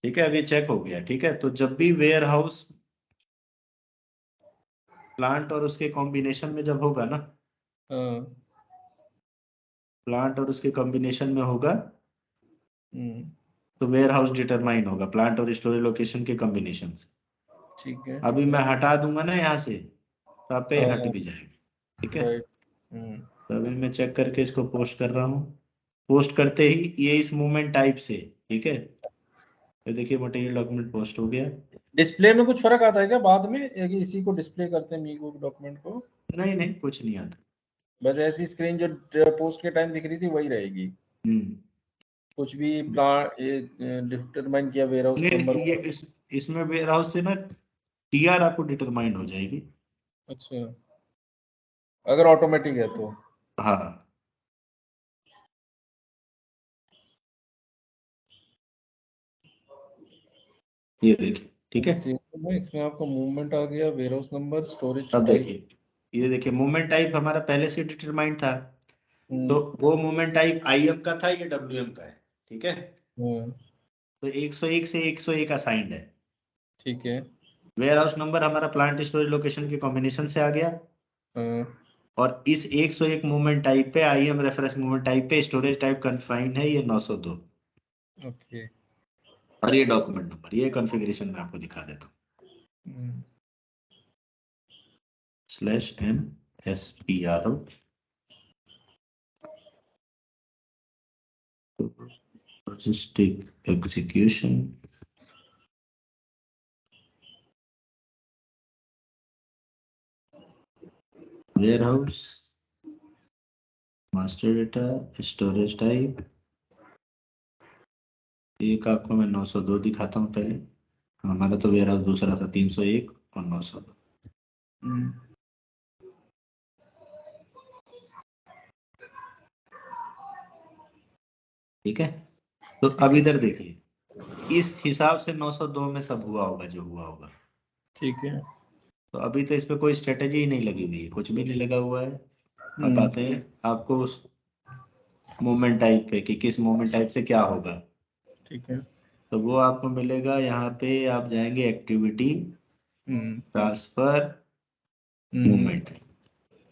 ठीक है, अब ये चेक हो गया। ठीक है, तो जब भी वेयर हाउस प्लांट और उसके कॉम्बिनेशन में जब होगा ना, हाँ। प्लांट और उसके कॉम्बिनेशन में होगा हम्म, तो वेयर हाउस डिटरमाइन होगा प्लांट और स्टोरेज लोकेशन के कॉम्बिनेशन से। ठीक है। अभी मैं हटा दूंगा ना यहाँ से, तो आपका ये हट हाँ, भी जाएगा। ठीक है, राइट। तो अभी मैं चेक करके इसको पोस्ट कर रहा हूँ। पोस्ट करते ही ये इस मूवमेंट टाइप से, ठीक है, तो देखिए मटेरियल डॉक्यूमेंट पोस्ट हो गया। डिस्प्ले में कुछ फर्क आता है क्या बाद में, या कि इसी को डिस्प्ले करते हैं मीगो डॉक्यूमेंट को? नहीं नहीं, कुछ नहीं आता। बस ऐसी स्क्रीन जो पोस्ट के टाइम दिख रही थी वही रहेगी? हम्म। कुछ भी प्लान ये डिटरमाइन किया वेयर हाउस नहीं नंबर? नहीं, ये इसमें वेयर हाउस से ना टीआर आपको डिटरमाइंड हो जाएगी। अच्छा, अगर ऑटोमेटिक है तो? हाँ, ये देखिए। ठीक है, देखो ना, इसमें आपका मूवमेंट आ गया, वेयर हाउस नंबर, स्टोरेज अब टाइप। देखिए, ये देखिए मूवमेंट टाइप हमारा पहले से डिटरमाइंड था। तो हम्म। वो मूवमेंट टाइप आईएम का था, ये डब्ल्यूएम का है। ठीक है, हम्म, तो 101 से 101 असाइंड है। ठीक है। वेयर हाउस नंबर हमारा प्लांट स्टोरेज लोकेशन के कॉम्बिनेशन से आ गया। हाँ, और इस 101 मूवमेंट टाइप पे, आईएम रेफरेंस मूवमेंट टाइप पे स्टोरेज टाइप कन्फाइंड है, ये 902। ओके। और ये डॉक्यूमेंट नंबर, ये कॉन्फ़िगरेशन मैं आपको दिखा देता हम्म, हूँ। /MSPRO logistic execution warehouse master data storage type. एक आपको मैं 902 दिखाता हूँ पहले। हमारा तो वेयर हाउस दूसरा था, 301 और 902। हम्म, ठीक है, तो ठीक अब है। इधर देखिए, इस हिसाब से 902 में सब हुआ होगा जो हुआ होगा। ठीक है। तो अभी तो इस पे कोई स्ट्रेटेजी ही नहीं लगी हुई है, कुछ भी नहीं लगा हुआ है। अब हम्म, आते हैं आपको उस मूवमेंट टाइप पे कि किस मूवमेंट टाइप से क्या होगा। ठीक है। तो वो आपको मिलेगा यहाँ पे, आप जाएंगे एक्टिविटी हम्म, ट्रांसफर हम्म, मूवमेंट।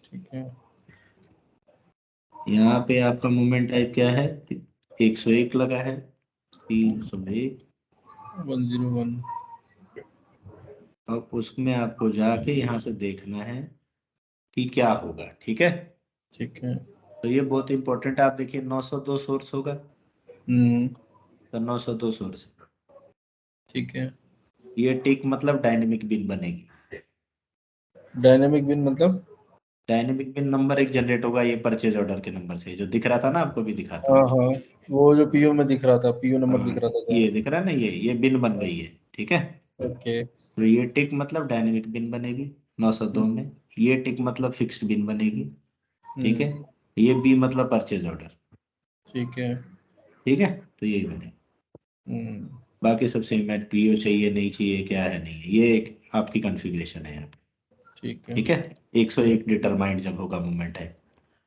ठीक है। यहाँ पे आपका मूवमेंट टाइप क्या है, 101 लगा है, 301। 101। अब उसमें आपको जाके यहाँ से देखना है कि क्या होगा। ठीक है, ठीक है। तो ये बहुत इंपॉर्टेंट है। आप देखिए 902 सोर्स होगा, हम्म, तो 902 सोर्स, ठीक है। ये टिक मतलब डायनेमिक बिन बनेगी। डायनेमिक बिन मतलब? डायनेमिक बिन नंबर एक जनरेट होगा, ये परचेज ऑर्डर के नंबर से जो दिख रहा था ना, आपको भी दिखाता हाँ हूँ। हाँ, वो जो पीओ में दिख रहा था, पीओ नंबर हाँ, दिख रहा था जहाँ ये से। दिख रहा है ना, ये बिन बन गई है। ठीक है, ओके। तो ये टिक मतलब डायनेमिक बिन बनेगी 902 में। ये टिक मतलब फिक्स्ड बिन बनेगी। ठीक है, हम्म, ये बी मतलब परचेज ऑर्डर। ठीक है। ठीक है, तो यही बनेगा। हम्म, बाकी सब सेम है, पीओ चाहिए नहीं चाहिए, क्या है नहीं है, ये एक आपकी कॉन्फ़िगरेशन है यहाँ पे। ठीक है। ठीक है, 101 डिटरमाइंड जब होगा मूवमेंट टाइप,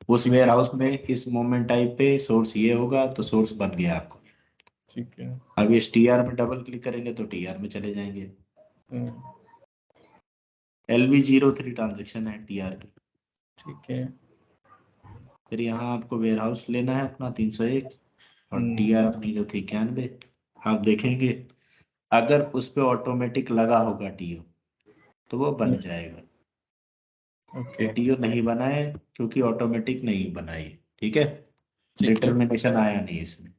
उस वेयर हाउस में इस मूवमेंट टाइप पे सोर्स ये होगा, तो सोर्स बन गया आपको। ठीक है। अब इस टीआर में डबल क्लिक करेंगे तो टीआर में चले जाएंगे। हम्म, LB03 ट्रांजेक्शन है टीआर की। ठीक है। फिर यहाँ आपको वेयर हाउस लेना है अपना 301, और हम्म, टीआर अपनी जो थी 91। आप देखेंगे अगर उस पे ऑटोमेटिक लगा होगा टीओ तो वो बन जाएगा। ये ओके। टीओ नहीं बना है क्योंकि ऑटोमेटिक नहीं बना है। ठीक है, ठीक है। डिटर्मिनेशन आया नहीं इसमें।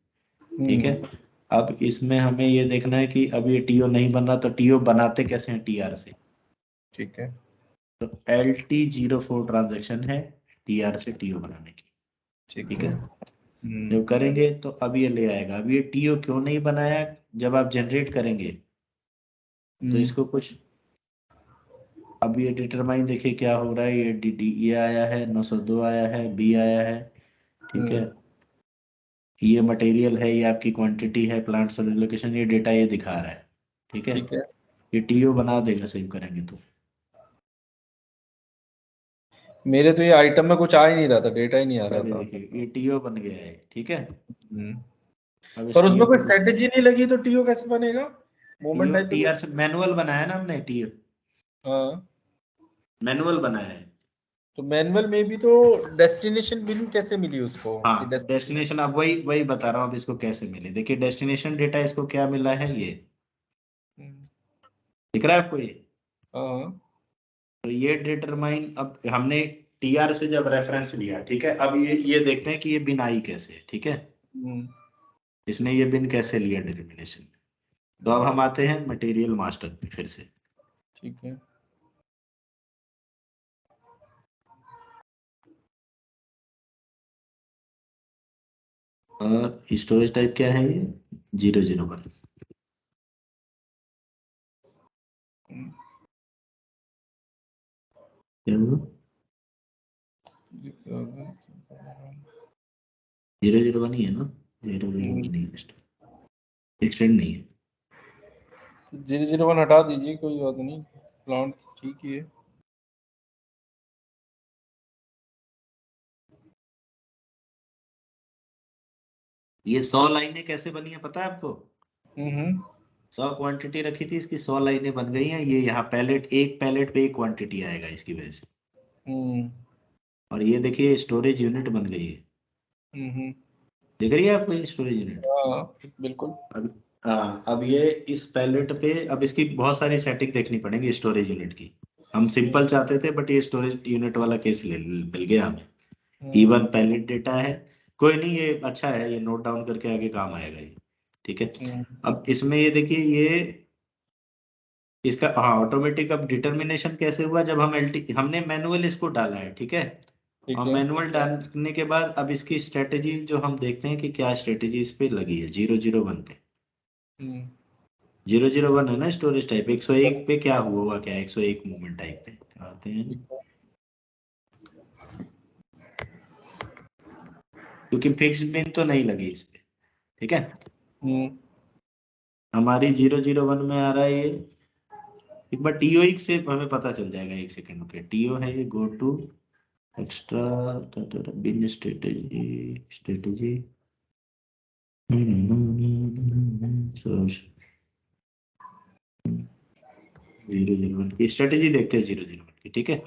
ठीक है, हम्म, अब इसमें हमें ये देखना है कि अब ये टीओ नहीं बन रहा, तो टीओ बनाते कैसे हैं टीआर से। ठीक है। तो LT04 ट्रांजेक्शन है टीआर से टीओ बनाने की। ठीक ठीक है। है, जब करेंगे तो अब ये ले आएगा। अब ये टीओ क्यों नहीं बनाया, जब आप जनरेट करेंगे तो हम्म, इसको कुछ, अब ये डिटरमाइन देखिए क्या हो रहा है। ये डी ये आया है, 902 आया है, बी आया है। ठीक है, हम्म, ये मटेरियल है, ये आपकी क्वांटिटी है, प्लांट सोलर लोकेशन, ये डेटा ये दिखा रहा है। ठीक है, ठीक है। ये टीओ बना देगा सेव करेंगे तो। मेरे तो ये आइटम में कुछ आ ही नहीं रहा था, डेटा ही नहीं आ रहा अभी था। देखिए ये टीओ बन गया है। ठीक है, हम्म, अब पर उसमें कोई स्ट्रेटेजी नहीं लगी तो टीओ कैसे बनेगा? मूवमेंट टाइप टीआर से मैनुअल बनाया ना हमने, टीओ हाँ, मैनुअल बनाया है। तो मैनुअल में भी तो डेस्टिनेशन बिन कैसे मिली उसको? कि हाँ डेस्टिनेशन, अब वही वही बता रहा हूँ अब इसको कैसे मिले। देखिए डेस्टिनेशन डेटा इसको क्या मिला है, ये दिख रहा है आपको ये? हाँ, तो ये डिटरमाइन, अब हमने टीआर से जब रेफरेंस लिया, ठीक है, अब ये देखते हैं कि ये बिन आई कैसे है, ठीक है, इसने ये बिन कैसे लिया डिटर्मिनेशन। तो अब हम आते हैं मटेरियल मास्टर पे फिर से। ठीक है। स्टोरेज टाइप क्या है ये? 001। क्या हुआ? 001 ही है ना? 001 नहीं है, एक्सटेंड नहीं है। 001 हटा दीजिए, कोई बात नहीं, प्लांट ठीक ही है। ये 100 लाइनें कैसे बनी है पता है आपको? 100 क्वांटिटी रखी थी, इसकी 100 लाइनें बन गई हैं। ये यहाँ पैलेट, एक पैलेट पे एक क्वांटिटी आएगा इसकी वजह से। और ये देखिए स्टोरेज यूनिट बन गई है, दिख रही है आपको ये स्टोरेज यूनिट? हाँ बिल्कुल। अब हाँ, अब ये इस पैलेट पे, अब इसकी बहुत सारी सेटिंग देखनी पड़ेगी स्टोरेज यूनिट की। हम सिंपल चाहते थे बट ये स्टोरेज यूनिट वाला केस मिल गया हमें। इवन पैलेट डेटा है, कोई नहीं, ये अच्छा है, ये नोट डाउन करके आगे काम आएगा ये, ठीक है। अब इसमें ये देखिए, ये इसका हाँ ऑटोमेटिक अब डिटर्मिनेशन कैसे हुआ, जब हमने मैनुअल इसको डाला है, ठीक है। ठीक और है। मैनुअल डालने के बाद अब इसकी स्ट्रेटेजी जो हम देखते हैं कि क्या स्ट्रेटेजी इस पे लगी है 001 पे। 001 है ना स्टोरेज टाइप। 101 पे क्या हुआ, क्या 101 मूवमेंट टाइप पे क्या आते हैं, क्योंकि फिक्स्ड बिन तो नहीं लगी इस पे, ठीक है। हमारी 001 में आ रहा है ये। एक बार टीओ से हमें पता चल जाएगा, एक सेकंड पे। टीओ है ये, go to extra bin strategy, strategy source 001 की स्ट्रेटेजी देखते हैं 001 की, ठीक है।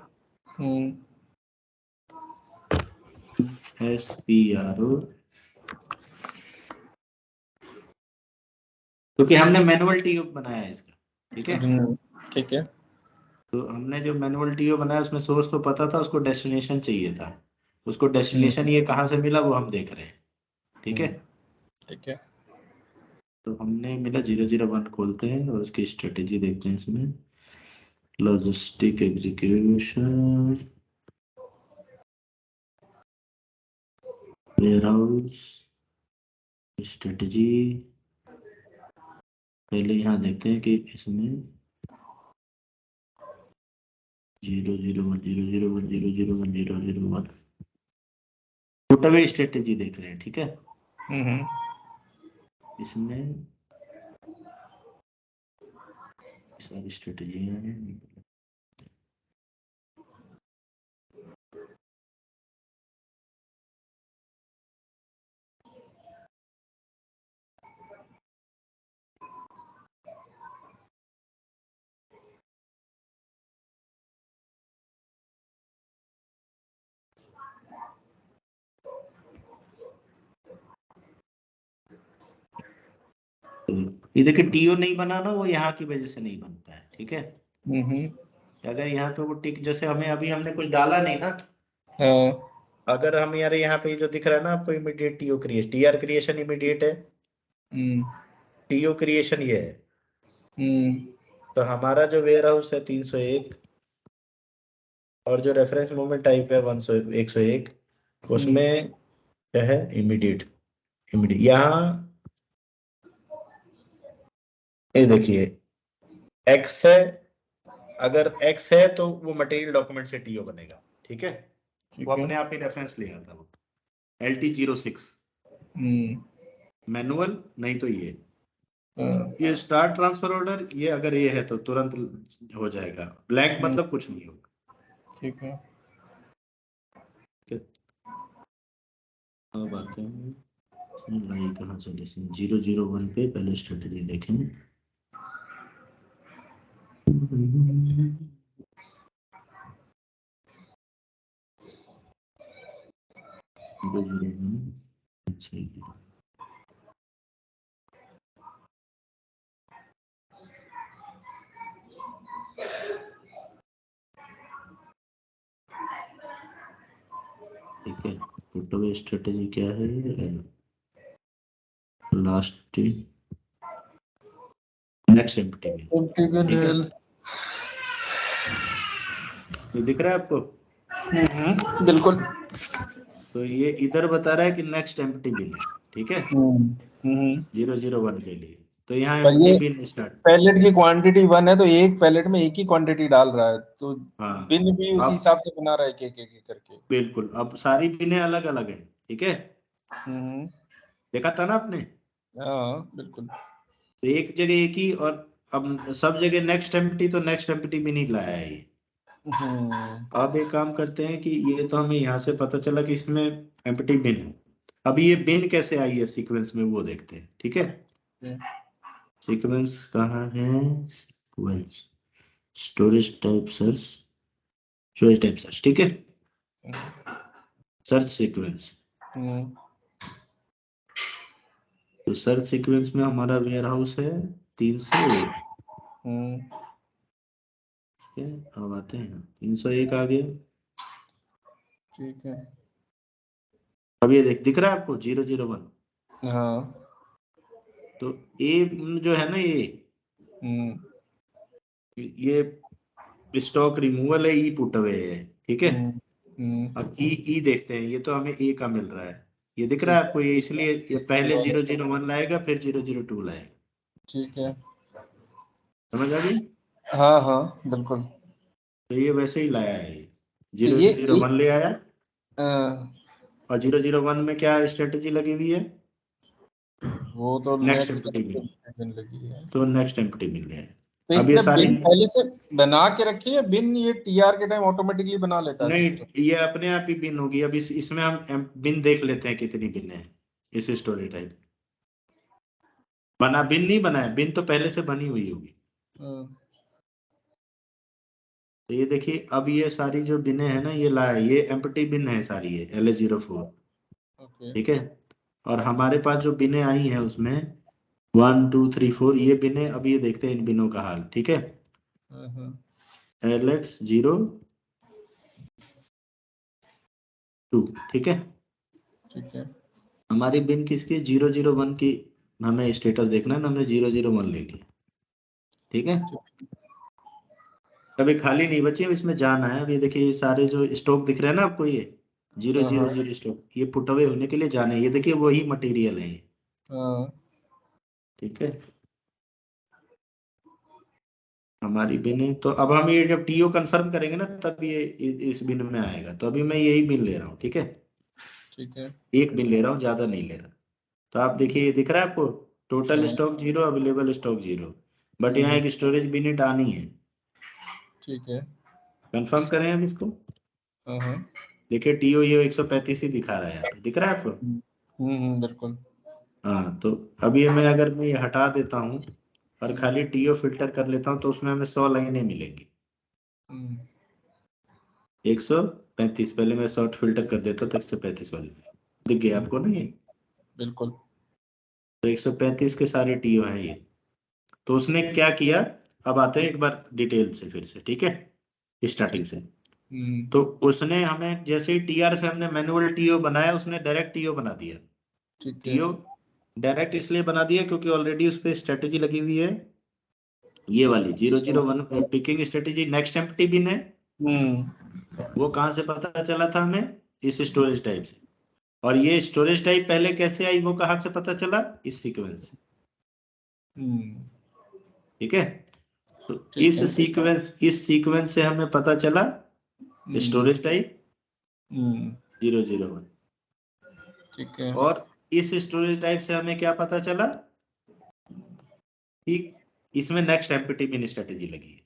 SPRO, क्योंकि हमने मैनुअल टीओ बनाया है इसका, ठीक है। ठीक है। तो हमने जो मैनुअल टीओ बनाया उसमें सोर्स तो पता था, उसको डेस्टिनेशन चाहिए था। उसको डेस्टिनेशन ये कहाँ से मिला वो हम देख रहे हैं, ठीक है। ठीक है। तो हमने मिला 001, खोलते हैं और उसकी स्ट्रेटेजी देखते हैं इसमें। Logistic execution, warehouse strategy. पहले यहाँ देखते हैं कि इसमें 001 टोटल स्ट्रेटेजी देख रहे हैं, ठीक है। इसमें सारी स्ट्रेटेजी हैं। तो ये देखिए टीओ नहीं बना ना, वो यहाँ की वजह से नहीं बनता है, ठीक है। अगर यहाँ पे वो टिक, जैसे हमें अभी हमने कुछ डाला नहीं ना, अगर हम यार यहाँ पे जो दिख रहा है ना आपको, immediate TO creation, TR creation immediate है, टीओ क्रिएशन ये है। तो हमारा जो वेयर हाउस है 301, और जो रेफरेंस मूवमेंट टाइप है 101, उसमें क्या है, इमीडिएट। इमीडिएट यहाँ ये देखिए एक्स है, अगर एक्स है तो वो मटेरियल डॉक्यूमेंट से टीओ बनेगा, ठीक है। वो अपने आप ही रेफरेंस ले आता वो LT06 मैनुअल, नहीं तो ये स्टार ट्रांसफर ऑर्डर, ये अगर ये है तो तुरंत हो जाएगा, ब्लैंक मतलब कुछ नहीं होगा, ठीक है। अब आते हैं नहीं कहाँ चले 001 पे पहले स्ट्रेटेजी देखें। ठीक है, टोटल स्ट्रेटेजी क्या है? लास्ट नेक्स्ट एम्प्टी बिन, ठीक है, ये दिख रहा है आपको? बिल्कुल। तो ये इधर बता रहा है कि नेक्स्ट एम्प्टी बिन है, ठीक है, 001 के लिए। तो यहाँ एम्प्टी बिन स्टार्ट, पैलेट की क्वांटिटी 1 है तो एक पैलेट में एक ही क्वांटिटी डाल रहा है, तो हाँ, बिन भी उसी हिसाब से बना रहा है एक एक करके। बिल्कुल, अब सारी बिनें अलग अलग है, ठीक है, देखा था ना आपने? हाँ बिल्कुल। तो एक जगह एक ही, और अब सब जगह नेक्स्ट एम्प्टी, तो नेक्स्ट एम्प्टी बिन ही लाया है ये। अब एक काम करते हैं कि ये तो हमें यहाँ से पता चला कि इसमें एम्प्टी बिन है। अभी ये बिन कैसे आई है सीक्वेंस में वो देखते हैं, ठीक है। सीक्वेंस कहाँ है? Sequence storage type search, storage type search, ठीक है, सर्च सीक्वेंस। तो सर्च सीक्वेंस में हमारा वेयर हाउस है 301। अब आते हैं 301 आ गया, ठीक है। अब ये दिख रहा है आपको 001। हाँ। तो ए जो है ना ये स्टॉक रिमूवल है, ई पुट अवे है, ठीक है। अब ई देखते हैं, ये तो हमें ए का मिल रहा है, ये दिख रहा है आपको, ये इसलिए ये पहले 001 लाएगा फिर 002 लाएगा, ठीक है, समझ आ गई? हाँ हाँ बिल्कुल। तो ये वैसे ही लाया है, तो ये ये 001 ले आया, अ, और 001 में क्या स्ट्रेटेजी लगी हुई है? वो तो नेक्स्ट नेक्स्ट एम्प्टी बिन, बिन लगी है। तो नेक्स्ट एम्प्टी बिन ले आया। तो अब ये इसने सारी बिन पहले से बना के रखी है, बिन ये टीआर के टाइम ऑटोमेटिकली बना लेता है नहीं, सिस्टम। ये अपने आप ही बिन होगी। अब इसमें हम बिन देख लेते हैं कितनी बिन है इस स्टोरी टाइप। बना बिन नहीं बना है, बिन तो पहले से बनी हुई होगी। तो ये देखिए, अब ये सारी जो बिने हैं ना ये लाया, ये एम्प्टी बिन है सारी, ये LA04, ठीक है। और हमारे पास जो बिने आई हैं उसमें 1 2 3 4 ये बिने, अब ये देखते हैं इन बिनों का हाल, ठीक है। LX02, ठीक है, ठीक है। हमारी बिन किसकी? 001 की। हमें स्टेटस देखना है ना, हमने 001 ले लिया, ठीक है। अभी खाली नहीं बची, अब इसमें जाना है। अब ये देखिए, ये सारे जो स्टॉक दिख रहे हैं ना आपको, ये 000 स्टॉक, ये पुट अवे होने के लिए जाने हैं। ये देखिए वही मटेरियल है ये, ठीक है, हमारी बिन है। तो अब हम ये जब टीओ कंफर्म करेंगे ना तब ये इस बिन में आएगा। तो अभी मैं यही बिन ले रहा हूँ, ठीक है, ठीक है। एक बिन ले रहा हूँ, ज्यादा नहीं ले रहा। तो आप देखिए, ये दिख रहा है आपको, total stock 0, available stock 0, but यहाँ एक स्टोरेज बिन आनी है। ठीक है। कंफर्म करें अब इसको, देखिए टीओ ये 135 ही दिखा रहा है, यहाँ पे दिख रहा है आपको? बिल्कुल। हाँ, तो अभी मैं अगर मैं ये हटा देता हूँ और खाली टीओ फिल्टर कर लेता हूँ, तो उसमें हमें 100 लाइनें मिलेंगी। 135, पहले मैं शॉर्ट फिल्टर कर देता तो 135 वाली दिख गया आपको ना ये? बिल्कुल। तो 135 के सारे टीओ हैं ये। तो उसने क्या किया, अब आते हैं एक बार डिटेल से फिर से, ठीक है, स्टार्टिंग से। तो उसने हमें जैसे ही टीआर से हमने मैनुअल टीओ बनाया, उसने डायरेक्ट टीओ बना दिया। टीओ डायरेक्ट इसलिए बना दिया क्योंकि ऑलरेडी उस पर स्ट्रेटेजी लगी हुई है, ये वाली 001 पिकिंग स्ट्रेटेजी नेक्स्ट एम्प्टी बिन है। वो कहाँ से पता चला था हमें? इस स्टोरेज टाइप से। और ये स्टोरेज टाइप पहले कैसे आई, वो कहाँ से पता चला? इस सीक्वेंस से, ठीक है। तो इस सीक्वेंस से हमें पता चला स्टोरेज टाइप 001। ठीक है। और इस स्टोरेज टाइप से हमें क्या पता चला कि इसमें नेक्स्ट एम्प्टी बिन स्ट्रेटेजी लगी है।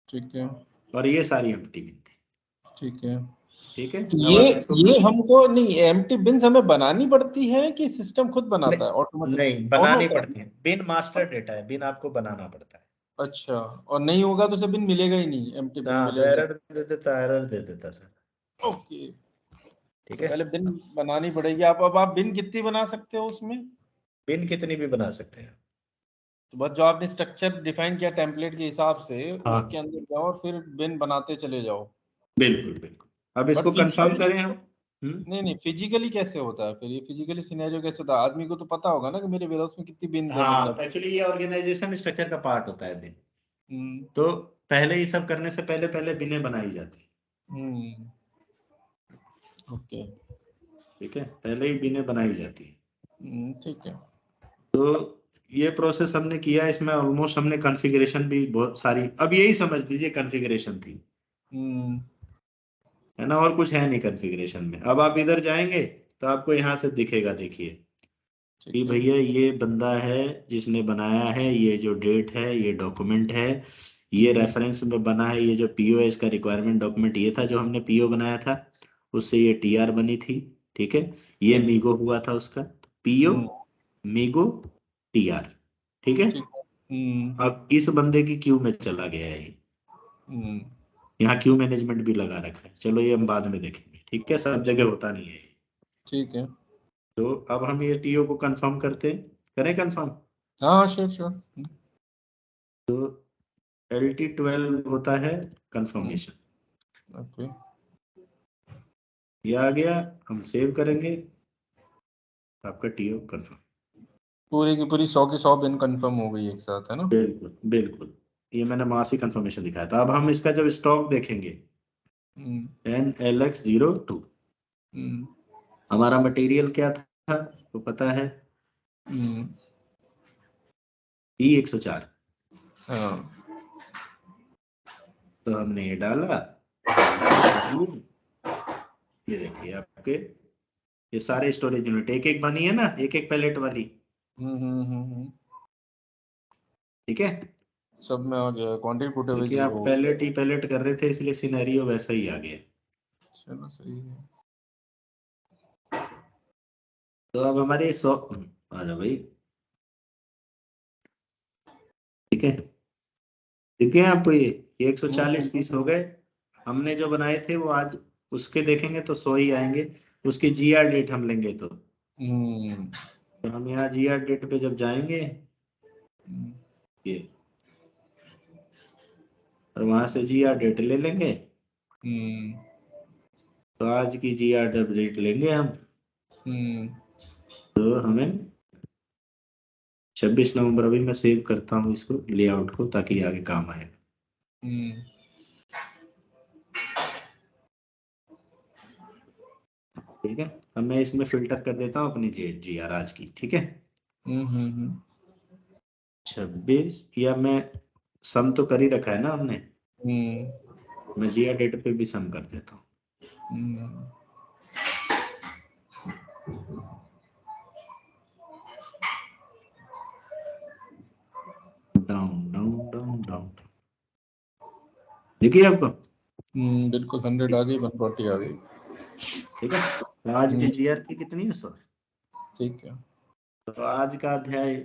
ठीक है। और ये सारी एम्प्टी बिन थी। ठीक है। ठीक है। ये हमको नहीं, एम्प्टी बिन्स हमें बनानी पड़ती है कि सिस्टम खुद बनाता है ऑटोमेटिक? नहीं, बनानी पड़ती है। बिन मास्टर डेटा है, बिन आपको बनाना पड़ता है। अच्छा, और नहीं होगा तो बिन मिलेगा ही नहीं, एम्प्टी बिन हाँ, तो मिलेगा। एरर दे देता सर। ओके, ठीक तो है। पहले बिन बनानी पड़ेगी। अब आप बिन कितनी बना सकते हो उसमें? बिन कितनी भी बना सकते हैं। तो बस जो आपने स्ट्रक्चर डिफाइन किया टेम्पलेट के हिसाब से, उसके हाँ, अंदर जाओ और फिर बिन बनाते चले जाओ। बिल्कुल बिल्कुल। अब बट इसको कंफर्म फिजिकली, करें हम। नहीं नहीं, फिजिकली कैसे होता है फिर ये? फिजिकली सिनेरियो कैसे होता है? आदमी को तो पता होगा ना कि मेरे वेयरहाउस में कितनी बिन्स है हाँ, मतलब। तो एक्चुअली ये ऑर्गेनाइजेशन स्ट्रक्चर का पार्ट होता है बिन। हम्म तो पहले ये सब करने से पहले पहले बिनें बनाई जाती है। हम्म, ओके, ठीक है, पहले ही बिनें बनाई जाती है। ठीक है। तो ये प्रोसेस हमने किया, इसमें ऑलमोस्ट हमने कॉन्फ़िगरेशन भी बहुत सारी, अब यही समझ लीजिए कॉन्फ़िगरेशन थी, हम्म, है ना, और कुछ है नहीं कॉन्फ़िगरेशन में। अब आप इधर जाएंगे तो आपको यहाँ से दिखेगा, देखिए कि ठीक है। भैया ये बंदा है जिसने बनाया है, ये जो डेट है, ये डॉक्यूमेंट है, ये रेफरेंस में बना है, ये जो पीओ है इसका रिक्वायरमेंट डॉक्यूमेंट ये था जो हमने पीओ बनाया था, उससे ये टीआर बनी थी। ठीक है, ये ठीक है। मीगो हुआ था उसका, पीओ हम्म, मीगो टीआर। ठीक है। ठीक है। हम्म अब इस बंदे की क्यू में चला गया है ये, हम्म, यहाँ क्यू मैनेजमेंट भी लगा रखा है, चलो ये हम बाद में देखेंगे। ठीक है, सब जगह होता नहीं है ये। ठीक है। तो अब हम ये टीओ को कंफर्म करते हैं, करें कंफर्म। हाँ, श्योर श्योर। तो LT12 होता है कंफर्मेशन। ओके, ये आ गया, हम सेव करेंगे, आपका टीओ कंफर्म। पूरी की पूरी 100 की 100 बिन कंफर्म हो गई एक साथ, है ना? बिल्कुल बिल्कुल, ये मैंने मासी कंफर्मेशन दिखाया था। अब हम इसका जब स्टॉक देखेंगे, हम्म NLX02, हम्म हमारा मटेरियल क्या था तो पता है, हम्म, E104। हाँ, तो हमने ये डाला, ये देखिए आपके ये सारे स्टोरेज यूनिट एक एक बनी है ना, एक एक पैलेट वाली। ठीक है, सब में आ गया, क्वांटिटी पुट अवे देखिए आप 0 हो पैलेट गया। ही पैलेट कर रहे थे इसलिए सिनेरियो वैसा ही आ गया। चलो सही है। तो अब हमारे 100 आ जाओ भाई। ठीक है, ठीक है, आपको ये 140 पीस हो गए। हमने जो बनाए थे वो आज उसके देखेंगे तो 100 ही आएंगे। उसकी GR डेट हम लेंगे हम्म तो हम यहाँ GR डेट पे जब जाएंगे, ये और वहां से GR डेट ले लेंगे, हम्म तो आज की GR डेट लेंगे हम। हम्म, तो हमें 26 नवंबर, अभी मैं सेव करता हूँ इसको लेआउट को ताकि आगे काम आए। हम्म, ठीक है, अब मैं इसमें फिल्टर कर देता हूँ अपनी GR आज की। ठीक है, 26, या मैं सम तो कर ही रखा है ना हमने, हम्म, मैं GR डेट पे भी सम कर देता हूँ। हम्म, डाउन डाउन डाउन डाउन, देखिए आपको। बिल्कुल 100 आ गई, 140 आ गई। ठीक है, तो आज की GR की कितनी है, 100। ठीक है, तो आज का अध्याय,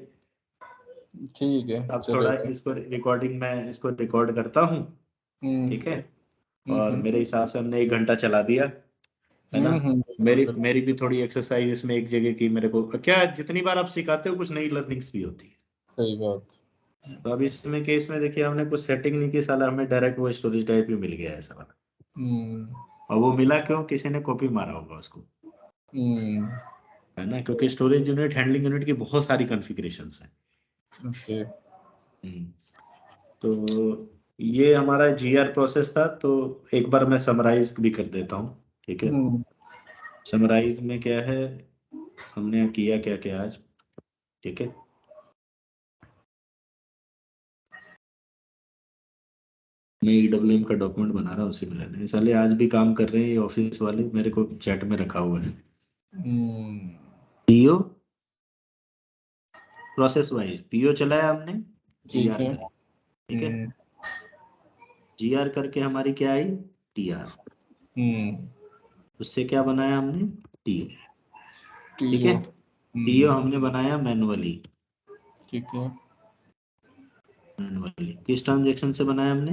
ठीक है, अब थोड़ा चलेगा। इसको रिकॉर्डिंग में इसको रिकॉर्ड करता हूँ। हम्म ठीक है, और हम्म मेरे हिसाब से हमने 1 घंटा चला दिया, है ना। बिल्कुल मेरी बिल्कुल, मेरी भी थोड़ी एक्सरसाइज इसमें एक जगह की, मेरे को क्या जितनी बार आप सिखाते हो कुछ नई लर्निंग्स भी होती है। सही बात। तो अब इसमें केस में देखिए हमने कुछ सेटिंग नहीं की, साला हमें डायरेक्ट वो स्टोरेज टाइप ही मिल गया है साला। हम्म और वो मिला क्यों, किसी ने कॉपी मारा होगा उसको, हम्म, है ना, क्योंकि स्टोरेज यूनिट हैंडलिंग यूनिट की बहुत सारी कॉन्फ़िगरेशंस हैं। ओके। हम्म, तो ये हमारा GR प्रोसेस था। तो एक बार मैं समराइज भी कर देता हूँ। ठीक है, हम्म समराइज में क्या है, हमने किया क्या क्या आज। ठीक है, मैं EWM का डॉक्यूमेंट बना रहा हूँ, उसी में लेना है। साले आज भी काम कर रहे हैं ये ऑफिस वाले, मेरे को चैट में रखा हुआ है। हम्म, पीओ प्रोसेस वाइज पीओ चलाया हमने, ठीक GR है। करी। ठीक है, GR करके हमारी क्या आई, TR। हम्म उससे क्या बनाया हमने, टीओ, ठीक है। टीओ हमने बनाया मैनुअली, ठीक है। मैनुअली किस ट्रांजैक्शन से बनाया हमने,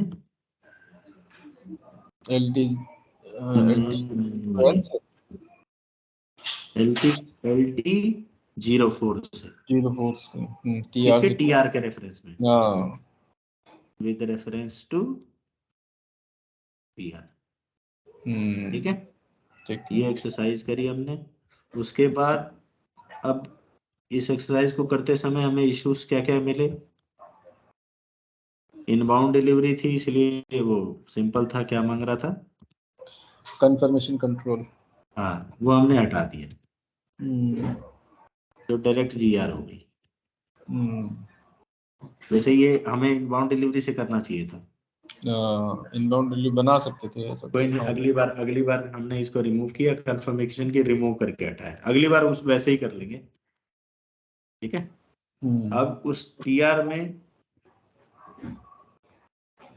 एलटी एलटी 04 से, 04 से किसके, टीआर के रेफरेंस में, हाँ, विद रेफरेंस टू टीआर, ठीक है। ठीक है। ये एक्सरसाइज करी हमने। उसके बाद अब इस एक्सरसाइज को करते समय हमें इश्यूज क्या क्या मिले, इनबाउंड डिलीवरी थी इसलिए वो सिंपल था, क्या मांग रहा था, कंफर्मेशन कंट्रोल, हाँ वो हमने हटा दिया, जो डायरेक्ट जीआर हो गई। वैसे ये हमें इनबाउंड डिलीवरी से करना चाहिए था, इनबाउंड डिलीवरी बना सकते थे, ऐसा कोई नहीं, अगली बार हमने इसको रिमूव किया, कंफर्मेशन की रिमूव करके हटाया, अगली बार उस वैसे ही कर लेंगे, ठीक है। अब उस टीआर में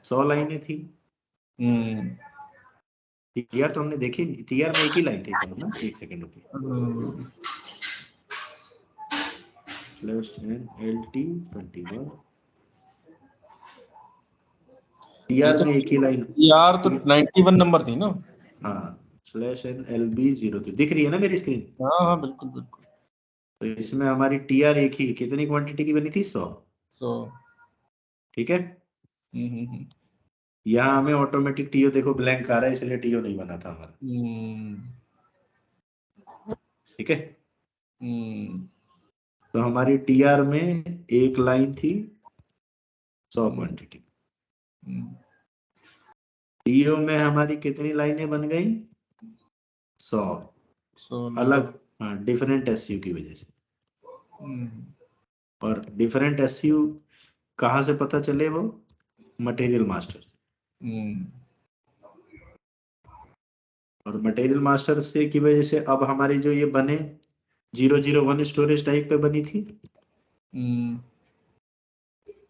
100 लाइनें थी, टीआर तो हमने देखी, टीआर में एक ही लाइन थी शायद ना, एक सेकंड रुकिए, LT21 टीआर में एक ही लाइन, यार तो 91 नंबर थी ना, हाँ /LB03 दिख रही है ना मेरी स्क्रीन, हाँ हाँ बिल्कुल बिल्कुल। तो इसमें हमारी टीआर एक ही, कितनी क्वांटिटी की बनी थी, 100, ठीक है। यहाँ हमें ऑटोमेटिक टीओ देखो ब्लैंक आ रहा है, इसलिए टीओ नहीं बना था हमारा, ठीक है। तो हमारी टीआर में एक लाइन थी 100 क्वांटिटी, टीओ में हमारी कितनी लाइनें बन गई, 100, अलग, हाँ डिफरेंट एसयू की वजह से, और डिफरेंट एसयू कहाँ से पता चले, वो मटेरियल मास्टर से, और मटेरियल मास्टर से की वजह से अब हमारी जो ये बने 001 स्टोरेज टाइप पे बनी थी,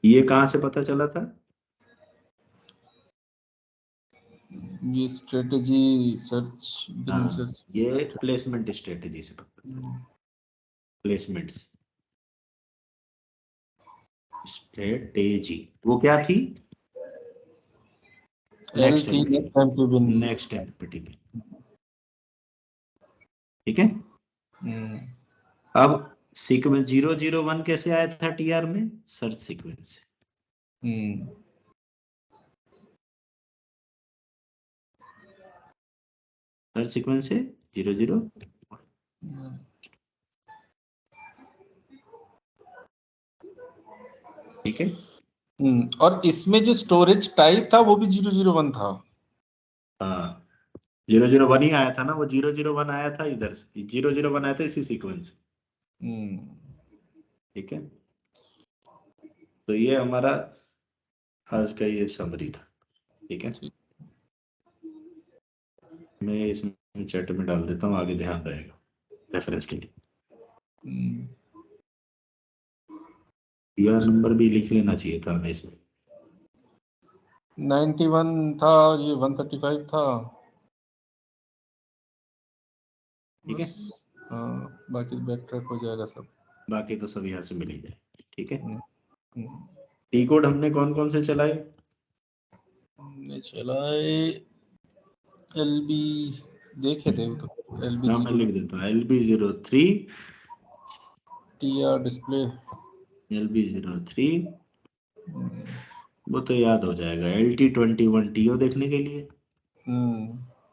ये कहाँ से पता चला था, ये स्ट्रेटेजी सर्च, हाँ ये प्लेसमेंट स्ट्रेटेजी से पता चला, प्लेसमेंट स्ट्रेटेजी, वो क्या थी, नेक्स्ट एम्प्टी में, ठीक है। अब सीक्वेंस 001 कैसे आया था टीआर में, सर्च सीक्वेंस से, सर्च सीक्वेंस से 001, ठीक है। और इसमें जो स्टोरेज टाइप था वो भी 001 था, हाँ 001 ही आया था ना, वो 001 आया था इधर से, 001 आया था इसी सीक्वेंस, ठीक है। तो ये हमारा आज का ये समरी था, ठीक है। मैं इसमें चैट में डाल देता हूँ, आगे ध्यान रहेगा रेफरेंस के लिए, टीआर नंबर भी लिख लेना चाहिए था हमें इसमें, 91 था, ये 135 था, ठीक है। बाकी बैक ट्रैक हो जाएगा सब, बाकी तो सब यहाँ से मिल ही जाए, ठीक है। टी कोड हमने कौन कौन से चलाए, चलाए एलबी देखे थे, तो एलबी मैं लिख देता हूँ, LB03 टीआर डिस्प्ले, LB03 वो तो याद हो जाएगा, LT21 टीओ देखने के लिए,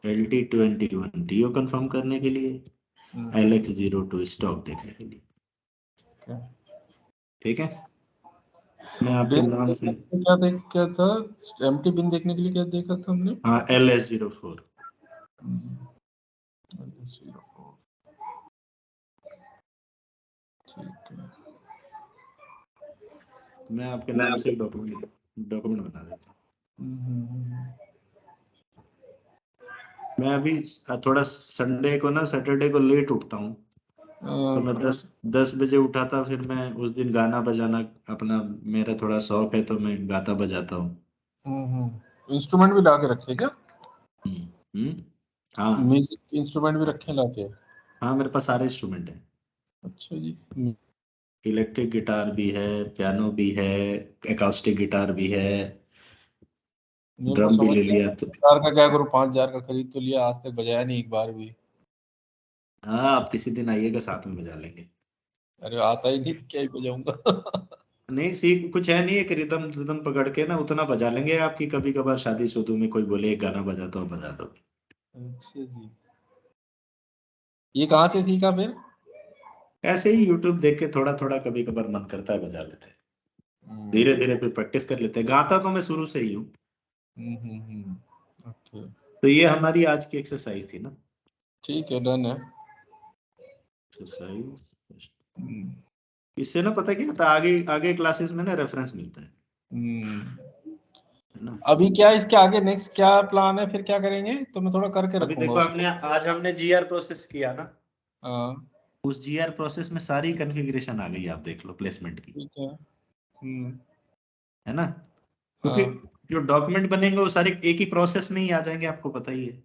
LT21 टीओ कंफर्म करने के लिए, LX02 स्टॉक देखने के लिए, ठीक है। मैं आपके नाम से क्या था, एम्प्टी बिन देखने के लिए क्या देखा था हमने, हाँ LS04, ठीक है। मैं आपके नाम से डॉक्यूमेंट बना देता हूँ। मैं अभी थोड़ा संडे को ना, सैटरडे को लेट उठता हूँ, तो मैं 10 बजे उठा था, फिर मैं उस दिन गाना बजाना अपना, मेरा थोड़ा शौक है तो मैं गाता बजाता हूँ। इंस्ट्रूमेंट भी ला के रखे क्या? हाँ म्यूजिक इंस्ट्रूमेंट भी रखे लाके? हाँ, मेरे पास सारे इंस्ट्रूमेंट है। अच्छा जी। इलेक्ट्रिक गिटार भी है, पियानो भी है, एकाउस्टिक गिटार भी है, मेरे को ड्रम भी समझ ले नहीं लिया आता, तो। गिटार का क्या करूँ, 5,000 का खरीद तो लिया, आज तक बजाया नहीं एक बार भी। हाँ, आप किसी दिन आइएगा, साथ में बजा लेंगे। अरे आता ही नहीं तो क्या ही बजाऊंगा। नहीं, सीख कुछ है नहीं, एक रिदम रिदम पकड़ के ना उतना बजा लेंगे। आपकी कभी कभार शादी शुदू में कोई बोले एक गाना बजा दो, बजा दो। अच्छा जी। ये कहाँ से सीखा फिर? ऐसे ही यूट्यूब देख के थोड़ा थोड़ा, कभी कभार मन करता है बजा लेते हैं। धीरे धीरे फिर प्रैक्टिस कर लेते हैं। गाता तो मैं शुरू से ही हूँ। ओके। तो ये हमारी आज की एक्सरसाइज थी ना। ठीक है, डन है। एक्सरसाइज, हम्म, इससे ना पता क्या था, आगे आगे क्लासेस में ना रेफरेंस मिलता है ना। अभी क्या इसके आगे नेक्स्ट क्या प्लान है, फिर क्या करेंगे? तो मैं थोड़ा करके अभी रखूंगा देखो, उसको। हमने जीआर प्रोसेस किया ना। हाँ। उस जीआर प्रोसेस में सारी कॉन्फ़िगरेशन आ गई, आप देख लो प्लेसमेंट की, ठीक है। है ना। क्योंकि हाँ। जो डॉक्यूमेंट बनेंगे वो सारे एक ही प्रोसेस में ही आ जाएंगे, आपको पता ही है।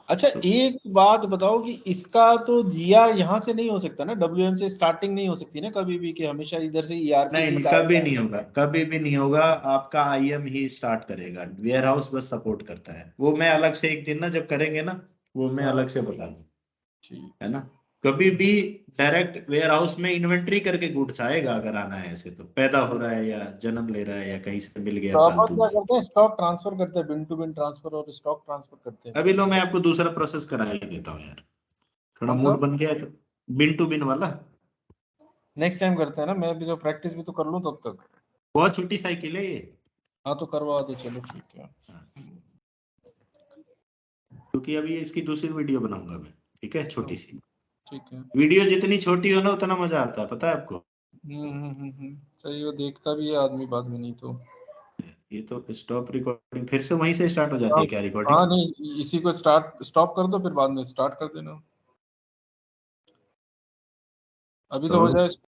अच्छा, तो एक बात बताओ कि इसका तो जीआर यहाँ से नहीं हो सकता ना, डब्ल्यूएम से स्टार्टिंग नहीं हो सकती ना कभी भी, कि हमेशा इधर से ईआरपी नहीं से नहीं, डायरेक्ट कभी नहीं आएगा? होगा, कभी भी नहीं होगा। आपका आईएम ही स्टार्ट करेगा, वेयर हाउस बस सपोर्ट करता है। वो मैं अलग से एक दिन ना जब करेंगे ना, वो मैं हाँ। अलग से बता दूँ, ठीक। है ना। कभी भी डायरेक्ट वेयर हाउस में इन्वेंट्री करके गुड्स आएगा, अगर आना है ऐसे तो, पैदा हो रहा है या जन्म ले रहा है या कहीं से मिल गया तो अपन फालतू क्या में। करते हैं, स्टॉक ट्रांसफर करते हैं, बिन टू बिन ट्रांसफर और स्टॉक ट्रांसफर करते हैं अभी फिर। लो, मैं आपको दूसरा प्रोसेस करा ही देता हूँ यार, थोड़ा कौन सा? मूड बन गया है तो। बिन टू बिन वाला। नेक्स्ट टाइम करते हैं ना, मैं भी तो प्रैक्टिस भी तो कर लूँ तब तक। बहुत छोटी साइकिल है ये। हाँ तो करवा दो, चलो ठीक है। हाँ, क्योंकि अभी इसकी दूसरी वीडियो बनाऊंगा मैं, ठीक है, छोटी सी। ठीक है। वीडियो जितनी छोटी हो ना, उतना मजा आता है, पता है आपको। सही, वो देखता भी है आदमी बाद में, नहीं तो। ये तो स्टॉप रिकॉर्डिंग फिर से वहीं से स्टार्ट हो जाती हाँ। है क्या रिकॉर्डिंग। हाँ, नहीं इसी को स्टार्ट स्टॉप कर दो, फिर बाद में स्टार्ट कर देना। अभी तो हो स्टॉप। जाए।